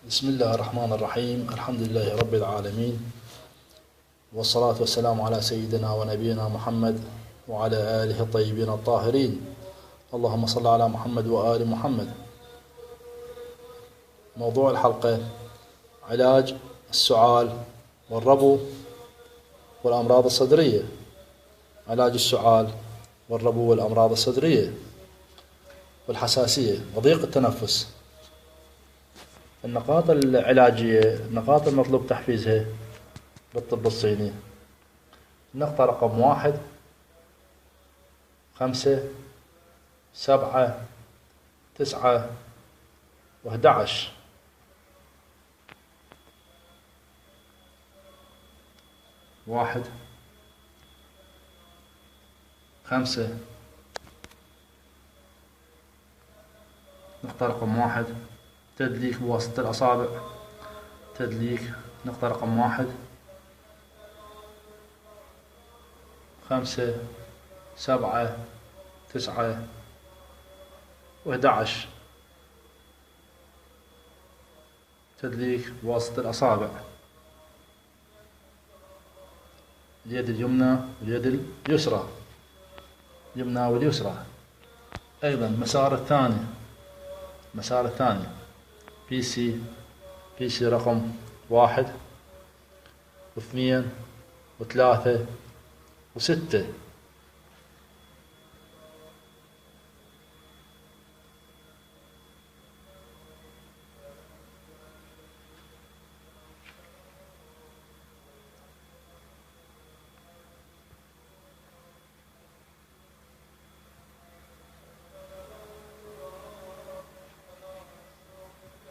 بسم الله الرحمن الرحيم. الحمد لله رب العالمين، والصلاة والسلام على سيدنا ونبينا محمد وعلى آله الطيبين الطاهرين. اللهم صل على محمد وآل محمد. موضوع الحلقة: علاج السعال والربو والأمراض الصدرية. علاج السعال والربو والأمراض الصدرية والحساسية وضيق التنفس. النقاط العلاجية، النقاط المطلوب تحفيزها بالطب الصيني: النقطة رقم 1 5 7 9 و11. 1 5. نقطة رقم 1 تدليك بواسطة الأصابع. تدليك. نقطة رقم 1 5 7 9 و11. تدليك بواسطة الأصابع، اليد اليمنى واليد اليسرى، اليمنى واليسرى. أيضا المسار الثاني بي سي رقم 1 و2 و3 و6.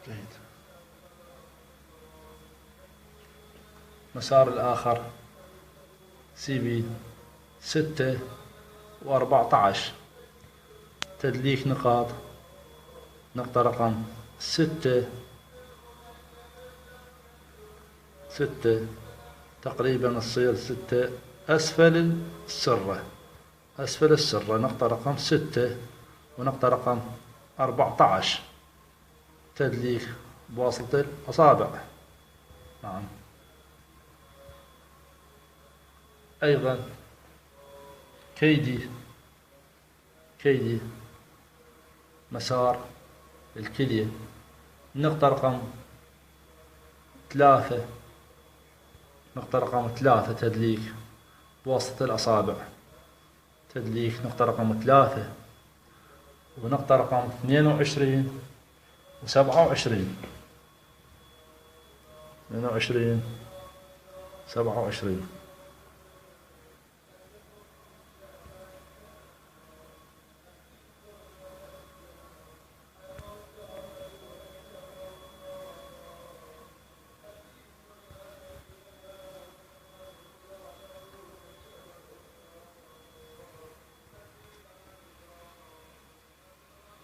جيد. مسار الآخر سي بي 6 و14. تدليك نقاط. نقطة رقم 6 تقريبا تصير 6 أسفل السرة. نقطة رقم 6 ونقطة رقم 14. تدليك بواسطة الأصابع. نعم. أيضا كيدي مسار الكلية. نقطة رقم 3 تدليك بواسطة الأصابع. تدليك نقطة رقم 3 ونقطة رقم 22 و27. 22 27.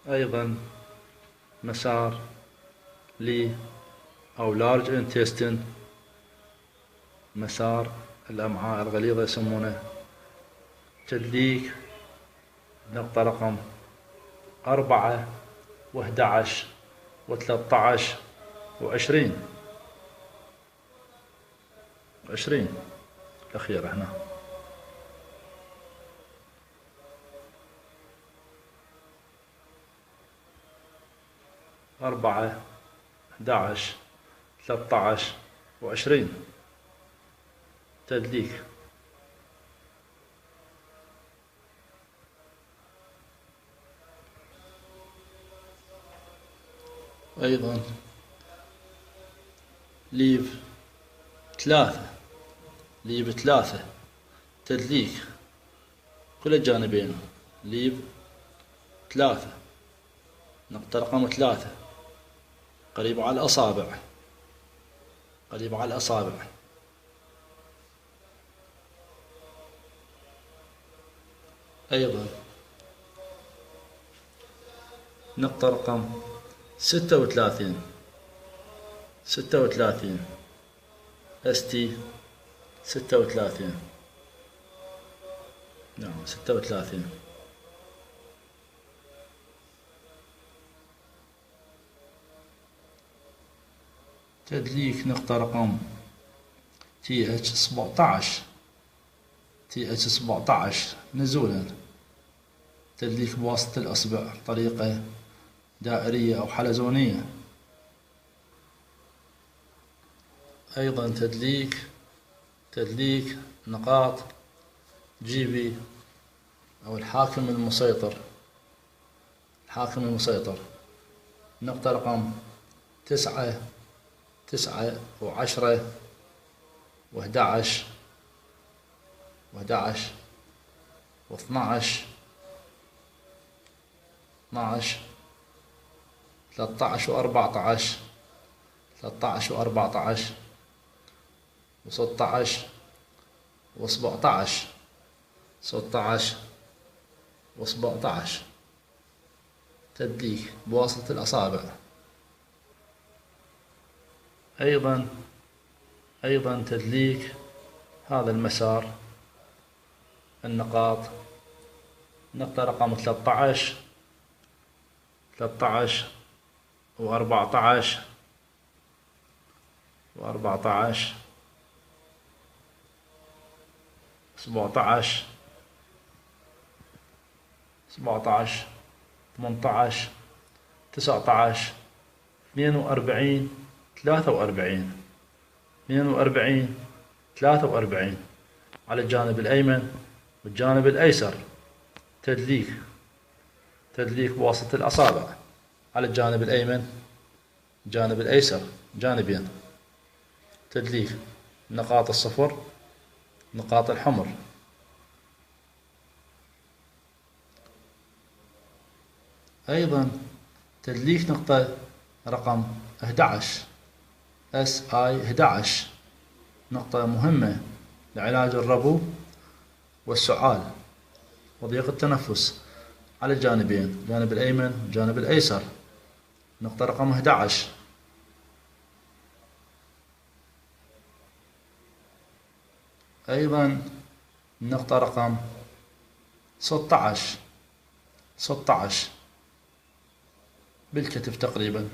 أيضا مسار لي أو لارج انتستين، مسار الأمعاء الغليظة يسمونه. تدليك نقطة رقم 4 و11 و13 و20. 20 الأخيرة هنا. 4 11 13 و20. تدليك. أيضا ليف 3 تدليك كل الجانبين. ليف 3 نقطة رقم 3 قريبة على الأصابع. أيضا نقطة رقم 36 ST 36. نعم 36. تدليك نقطة رقم TH17 TH17 نزولا، تدليك بواسطة الأصبع طريقة دائرية أو حلزونية. أيضا تدليك نقاط GB أو الحاكم المسيطر. نقطة رقم 9 و10 و11 و12 13 و14 و16 و17 و17 تدليك بواسطة الأصابع. أيضا تدليك هذا المسار، النقاط، نقطة رقم 13 و14 17 18 19 42 43 على الجانب الأيمن والجانب الأيسر. تدليك بواسطة الأصابع على الجانب الأيمن الجانب الأيسر جانبين. تدليك نقاط الصفر، نقاط الحمر. أيضا تدليك نقطة رقم 11 SI11، نقطة مهمة لعلاج الربو والسعال وضيق التنفس على الجانبين، الجانب الأيمن والجانب الأيسر. نقطة رقم 11. أيضا النقطة رقم 16 بالكتف تقريبا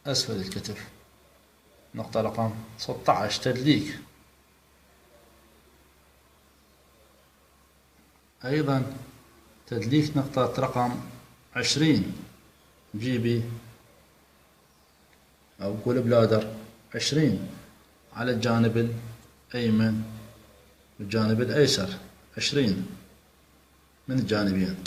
أسفل الكتف. نقطة رقم 16 تدليك. أيضا تدليك نقطة رقم 20 GB أو جول بلادر 20 على الجانب الأيمن والجانب الأيسر، 20 من الجانبين.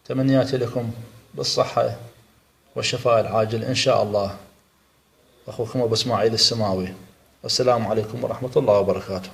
تمنياتي لكم بالصحة والشفاء العاجل إن شاء الله. أخوكم أبو إسماعيل السماوي، والسلام عليكم ورحمة الله وبركاته.